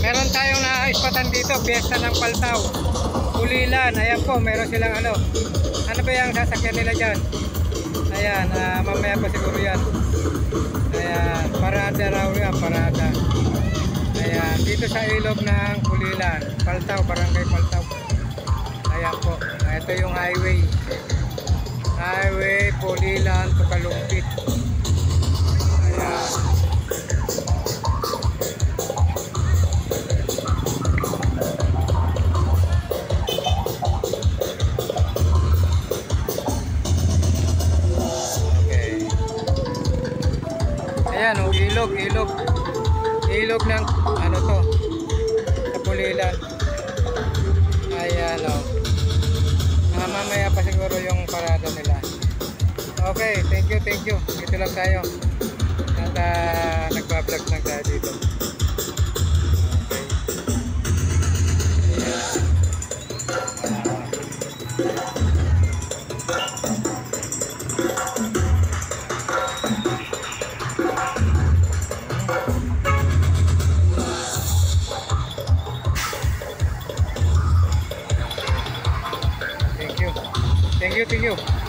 Meron tayong naispatan dito, piyesta ng Paltaw. Ulilan, ayan po, meron silang ano. Ano ba yung sasakyan nila dyan? Ayan, mamaya pa siguro yan. Ayan, parada raw yan, parada. Ayan, dito sa ilog ng Ulilan, Paltaw, Barangay Paltaw. Ayan po, ito yung highway. Highway, Ulilan to Kalumpit. Ayan. Ayan o, ilog ng ano to, sa Pulilan. Ayan o, mamaya pa siguro yung parada nila. Okay, thank you. Dito lang tayo at nagbablog lang tayo dito. Thank you.